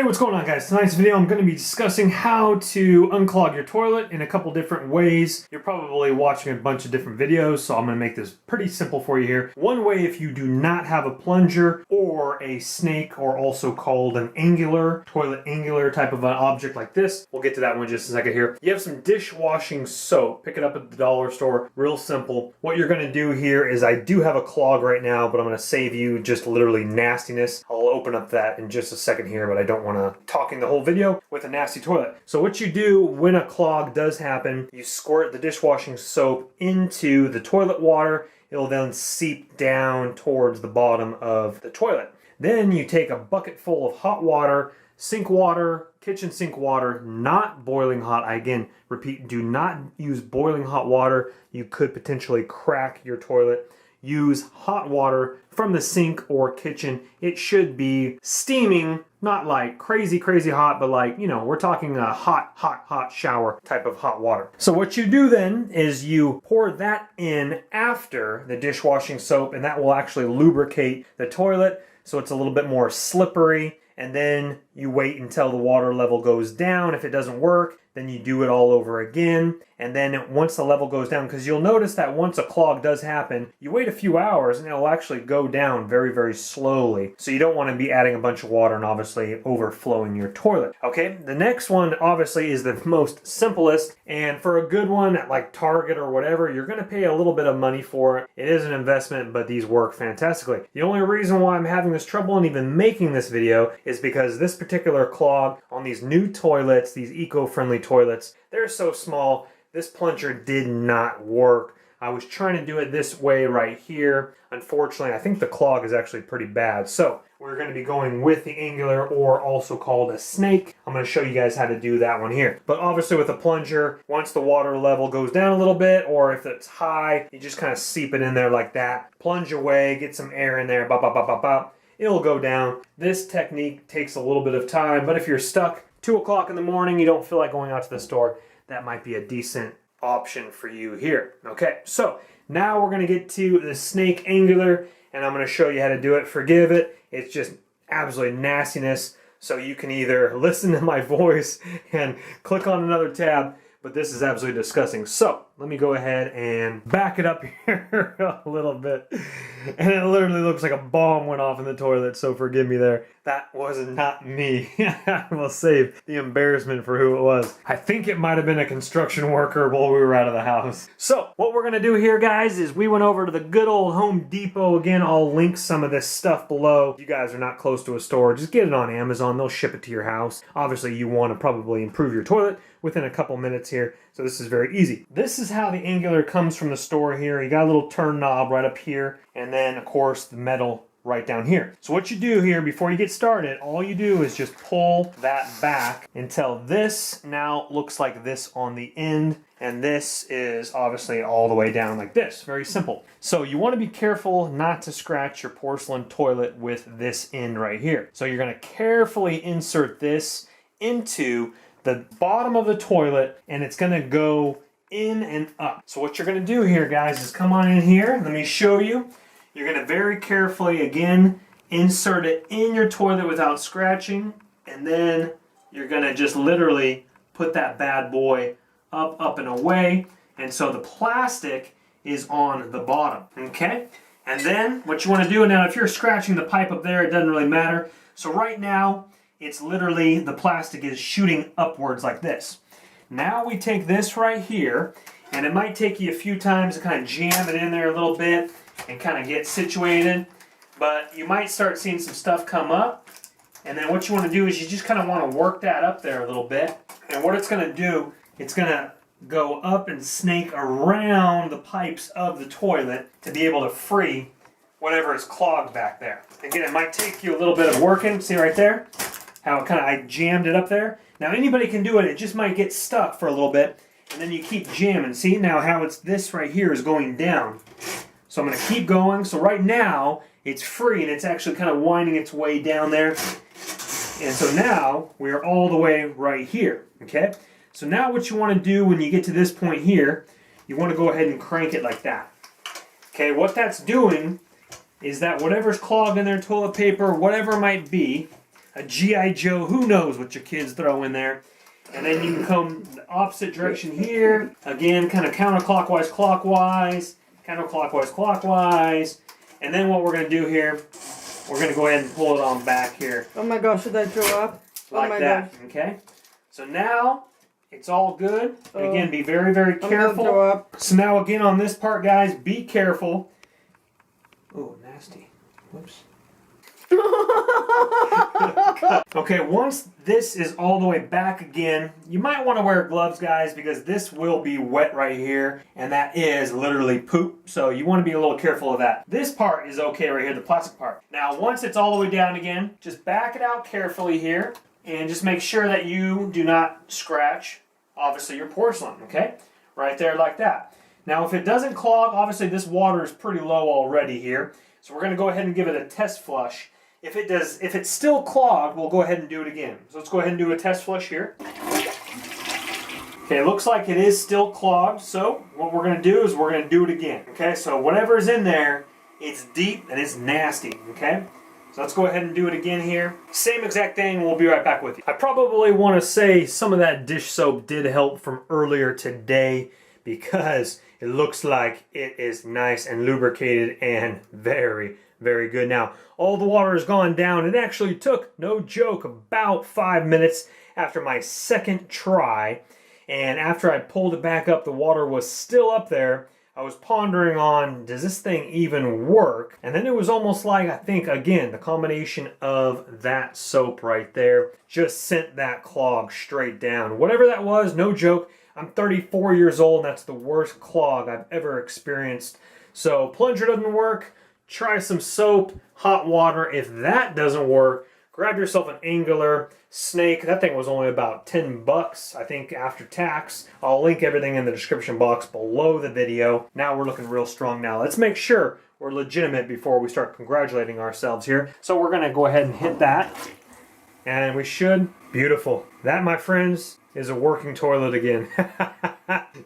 Hey, what's going on, guys? Tonight's video I'm going to be discussing how to unclog your toilet in a couple different ways. You're probably watching a bunch of different videos, so I'm going to make this pretty simple for you here. One way, if you do not have a plunger or a snake, or also called an angular, toilet angular type of an object like this, we'll get to that one in just a second here. You have some dishwashing soap. Pick it up at the dollar store. Real simple. What you're going to do here is, I do have a clog right now, but I'm going to save you just literally nastiness. I'll open up that in just a second here, but I don't want to talking the whole video with a nasty toilet. So what you do when a clog does happen, you squirt the dishwashing soap into the toilet water. It'll then seep down towards the bottom of the toilet. Then you take a bucket full of hot water, sink water, kitchen sink water, not boiling hot. I again repeat, do not use boiling hot water. You could potentially crack your toilet. Use hot water from the sink or kitchen. It should be steaming, not like crazy hot, but like, you know, we're talking a hot shower type of hot water. So what you do then is you pour that in after the dishwashing soap, and that will actually lubricate the toilet so it's a little bit more slippery. And then you wait until the water level goes down. If it doesn't work, then you do it all over again. And then once the level goes down, because you'll notice that once a clog does happen, you wait a few hours and it'll actually go down very slowly. So you don't want to be adding a bunch of water and obviously overflowing your toilet. Okay, the next one obviously is the most simplest. And for a good one at like Target or whatever, you're going to pay a little bit of money for it. It is an investment, but these work fantastically. The only reason why I'm having this trouble and even making this video is because this particular clog on these new toilets, these eco-friendly toilets, they're so small. This plunger did not work. I was trying to do it this way right here. Unfortunately, I think the clog is actually pretty bad. So we're going to be going with the angular, or also called a snake. I'm going to show you guys how to do that one here. But obviously with a plunger, once the water level goes down a little bit, or if it's high, you just kind of seep it in there like that. Plunge away, get some air in there, bop, bop, bop, bop, bop. It'll go down. This technique takes a little bit of time, but if you're stuck 2 o'clock in the morning, you don't feel like going out to the store, that might be a decent option for you here. Okay, so now we're going to get to the snake angular, and I'm going to show you how to do it. Forgive it, it's just absolutely nastiness, so you can either listen to my voice and click on another tab, but this is absolutely disgusting. So let me go ahead and back it up here a little bit. And it literally looks like a bomb went off in the toilet, so forgive me there. That was not me. I will save the embarrassment for who it was. I think it might have been a construction worker while we were out of the house. So what we're going to do here, guys, is we went over to the good old Home Depot. Again, I'll link some of this stuff below. If you guys are not close to a store, just get it on Amazon. They'll ship it to your house. Obviously, you want to probably improve your toilet within a couple minutes here. So this is very easy. This is how the angular comes from the store here. You got a little turn knob right up here, and then of course the metal right down here. So what you do here before you get started, all you do is just pull that back until this now looks like this on the end, and this is obviously all the way down like this. Very simple. So you want to be careful not to scratch your porcelain toilet with this end right here. So you're going to carefully insert this into the bottom of the toilet, and it's going to go in and up. So what you're going to do here, guys, is come on in here. Let me show you. You're going to very carefully, again, insert it in your toilet without scratching, and then you're going to just literally put that bad boy up and away, and so the plastic is on the bottom, okay? And then what you want to do, now if you're scratching the pipe up there, it doesn't really matter. So right now, it's literally, the plastic is shooting upwards like this. Now we take this right here, and it might take you a few times to kind of jam it in there a little bit and kind of get situated, but you might start seeing some stuff come up. And then what you want to do is you just kind of want to work that up there a little bit. And what it's going to do, it's going to go up and snake around the pipes of the toilet to be able to free whatever is clogged back there. Again, it might take you a little bit of working. See right there? How it I jammed it up there. Now anybody can do it, it just might get stuck for a little bit, and then you keep jamming. See now how it's this right here is going down. So I'm going to keep going. So right now it's free, and it's actually kind of winding its way down there. And so now we're all the way right here. Okay? So now what you want to do when you get to this point here, you want to go ahead and crank it like that. Okay, what that's doing is that whatever's clogged in there, toilet paper, whatever it might be, a G.I. Joe, who knows what your kids throw in there. And then you can come the opposite direction here. Again, kind of counterclockwise, clockwise, counterclockwise, clockwise. And then what we're going to do here, we're going to go ahead and pull it on back here. Oh my gosh, should that draw up? Like oh my that, gosh. okay? So now, it's all good. And again, be very, very careful. Draw up. So now again on this part, guys, be careful. Oh, nasty. Whoops. Okay, once this is all the way back again, you might want to wear gloves, guys, because this will be wet right here, and that is literally poop, so you want to be a little careful of that. This part is okay right here, the plastic part. Now, once it's all the way down again, just back it out carefully here, and just make sure that you do not scratch, obviously, your porcelain, okay? Right there like that. Now, if it doesn't clog, obviously this water is pretty low already here, so we're going to go ahead and give it a test flush. If it's still clogged, we'll go ahead and do it again. So let's go ahead and do a test flush here. Okay, it looks like it is still clogged, so what we're going to do is we're going to do it again. Okay, so whatever's in there, it's deep and it's nasty, okay? So let's go ahead and do it again here. Same exact thing, we'll be right back with you. I probably want to say some of that dish soap did help from earlier today because it looks like it is nice and lubricated and very, very good. Now, all the water has gone down. It actually took, no joke, about 5 minutes after my second try. And after I pulled it back up, the water was still up there. I was pondering on, does this thing even work? And then it was almost like, I think, again, the combination of that soap right there just sent that clog straight down. Whatever that was, no joke, I'm 34 years old, and that's the worst clog I've ever experienced. So plunger doesn't work. Try some soap, hot water. If that doesn't work, grab yourself an angular snake. That thing was only about 10 bucks, I think, after tax. I'll link everything in the description box below the video. Now we're looking real strong now. Let's make sure we're legitimate before we start congratulating ourselves here. So we're going to go ahead and hit that. And we should. Beautiful. That, my friends, is a working toilet again.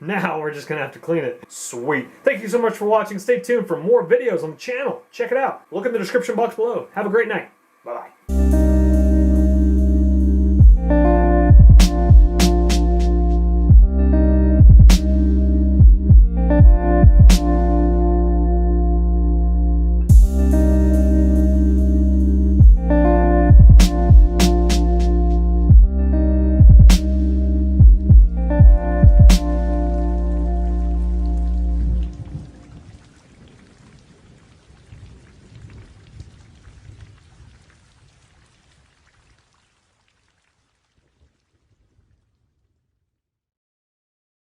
Now we're just going to have to clean it. Sweet. Thank you so much for watching. Stay tuned for more videos on the channel. Check it out. Look in the description box below. Have a great night. Bye-bye.